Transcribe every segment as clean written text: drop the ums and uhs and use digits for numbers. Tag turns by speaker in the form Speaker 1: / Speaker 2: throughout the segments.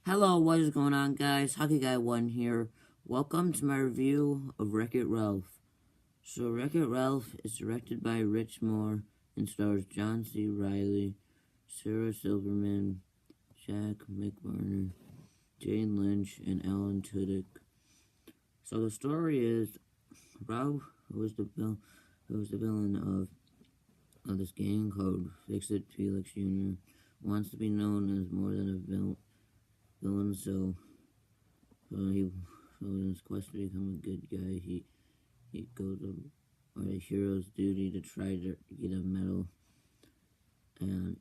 Speaker 1: Hello, what is going on, guys? Hockey Guy 1 here. Welcome to my review of Wreck-It Ralph. So, Wreck-It Ralph is directed by Rich Moore and stars John C. Reilly, Sarah Silverman, Jack McBurner, Jane Lynch, and Alan Tudyk. So, the story is Ralph, who is the villain of this gang called Fix-It Felix Jr., wants to be known as more than a villain, so in his quest to become a good guy, he goes on a hero's duty to try to get a medal, and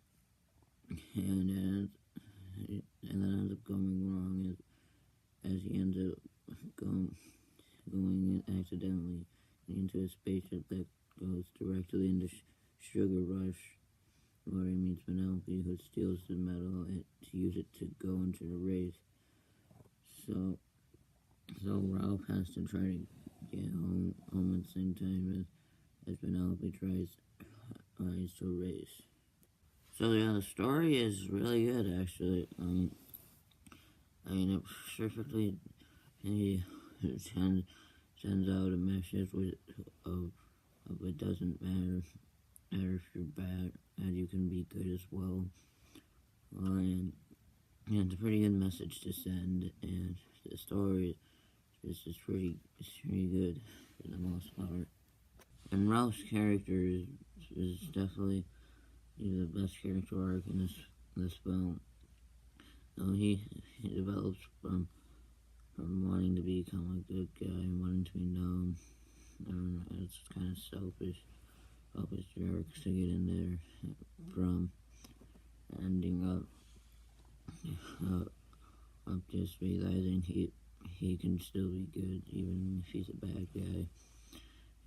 Speaker 1: and and that ends up going wrong as he ends up going accidentally into a spaceship that goes directly into Sugar Rush, where he meets Penelope, who steals the medal to use it to go into the race. So Ralph has to try to get home at the same time as Penelope tries to race. So yeah, the story is really good actually. It perfectly sends out a message of it doesn't matter if you're bad, and you can be good as well. And it's a pretty good message to send, and the story is pretty good for the most part. And Ralph's character is definitely the best character arc in this film. He develops from wanting to become a good guy and wanting to be known. It's kind of selfish jerks to get in there, from ending up just realizing he can still be good even if he's a bad guy.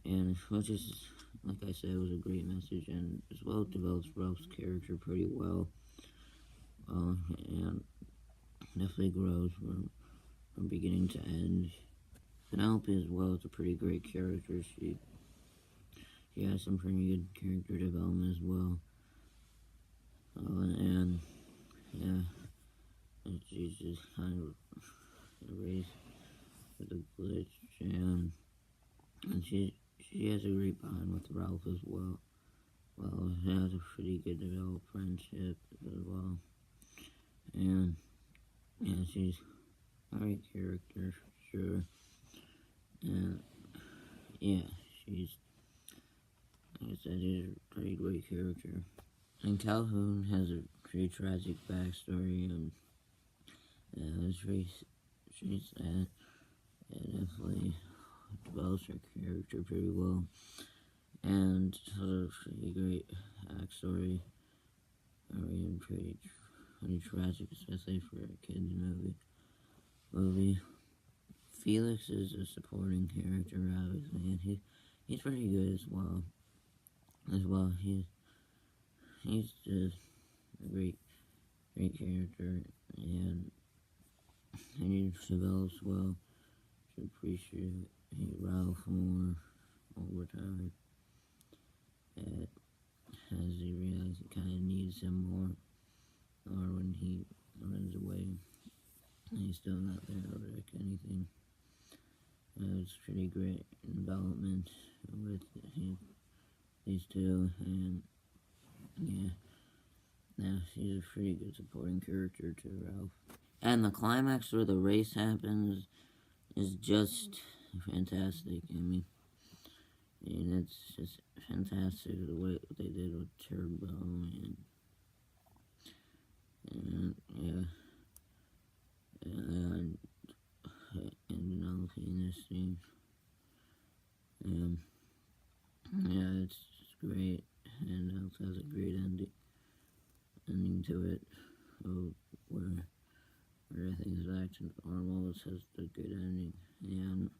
Speaker 1: And which is, like I said, was a great message, and as well it develops Ralph's character pretty well. And definitely grows from beginning to end. Penelope as well is a pretty great character. She has some pretty good character development as well. And yeah, and she's just kind of raised with a glitch, and she has a great bond with Ralph as well. Well, she has a pretty good developed friendship as well. And yeah, she's a great character for sure. And yeah, she's, like I said, she's a pretty great character. And Calhoun has a pretty tragic backstory, and it's pretty sad. It definitely develops her character pretty well, and has a pretty great backstory. Pretty tragic, especially for a kids movie. Felix is a supporting character, obviously, and he's pretty good as well. He's just a great character, and he develops well to appreciate Ralph more over time. As he realizes he kind of needs him more, or when he runs away, he's still not there to wreck anything. It's pretty great development with these two, and yeah, he's a pretty good supporting character to Ralph. And the climax where the race happens is just fantastic. I mean, it's just fantastic the way they did with Turbo, and and Penelope in this scene. Yeah, it's great, and it also has a great ending to it, where everything's back to normal. It has a good ending, and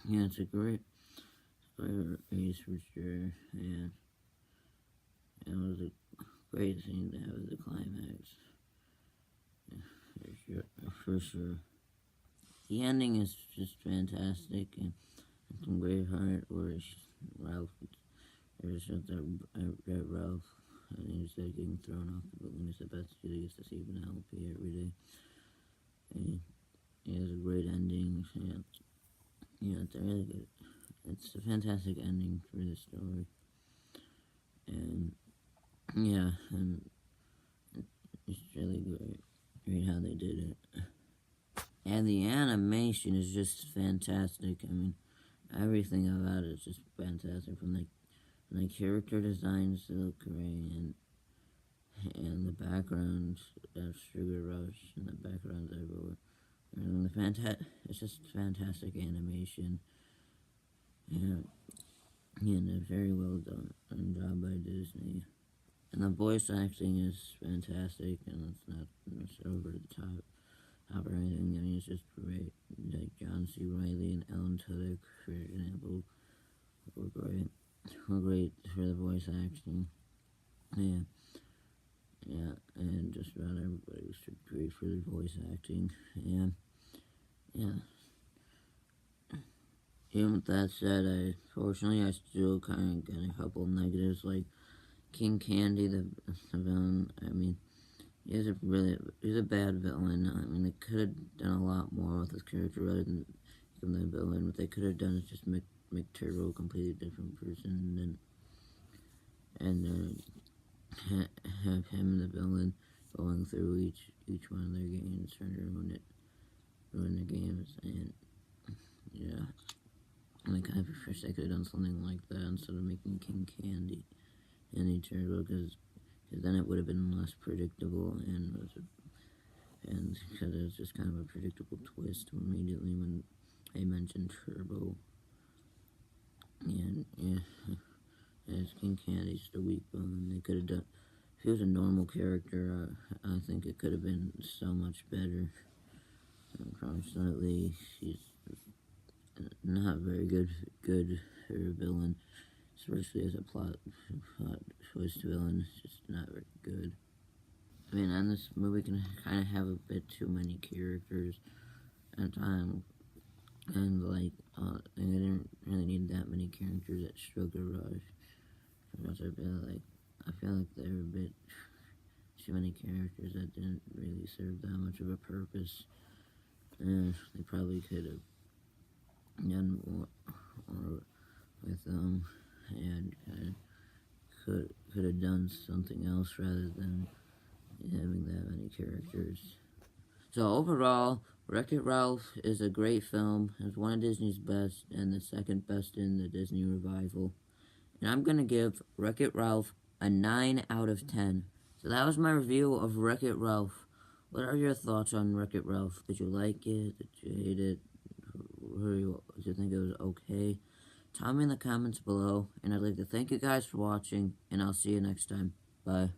Speaker 1: yeah, it's a great race for sure, and it was a great scene to have the climax, for sure. The ending is just fantastic, and some great heart where Ralph, there's just that Ralph, and he's getting thrown off the balloon. It's the best he gets to see Penelope every day. it has a great ending, and it's a really good. It's a fantastic ending for the story, and and it's really great how they did it. And the animation is just fantastic. I mean, everything about it is just fantastic. From the character designs that look great, and the backgrounds of Sugar Rush, and the backgrounds everywhere. And it's just fantastic animation. And a very well done job by Disney. And the voice acting is fantastic, and it's not over the top or anything. I mean, it's just great. Like John C. Reilly and Ellen Tudyk, for example, were great. Were great for the voice acting. And just about everybody was great for their voice acting. Yeah. Even with that said, fortunately I still kind of get a couple of negatives, like King Candy, the villain. I mean, he's a bad villain. I mean, they could have done a lot more with his character rather than him the villain. What they could have done is just make Turbo a completely different person, and have him and the villain going through each one of their games, trying to ruin their games, and yeah. Like, I wish they could have done something like that instead of making King Candy any Turbo, because then it would have been less predictable, and because it was just kind of a predictable twist immediately when they mentioned Turbo. And as King Candy's the weak bone, they could have done. If he was a normal character, I think it could have been so much better. Unfortunately, he's not very good for a villain, especially as a plot twist villain. It's just not very good. I mean, and this movie can kind of have a bit too many characters at a time, and like, they didn't really need that many characters at Sugar Rush. I feel like there were a bit too many characters that didn't really serve that much of a purpose. They probably could have done more with them, and could have done something else rather than having that many characters. So overall, Wreck-It Ralph is a great film. It's one of Disney's best, and the second best in the Disney revival. And I'm gonna give Wreck-It Ralph a 9 out of 10. So that was my review of Wreck-It Ralph. What are your thoughts on Wreck-It Ralph? Did you like it? Did you hate it? Did you think it was okay? Tell me in the comments below, and I'd like to thank you guys for watching, and I'll see you next time. Bye.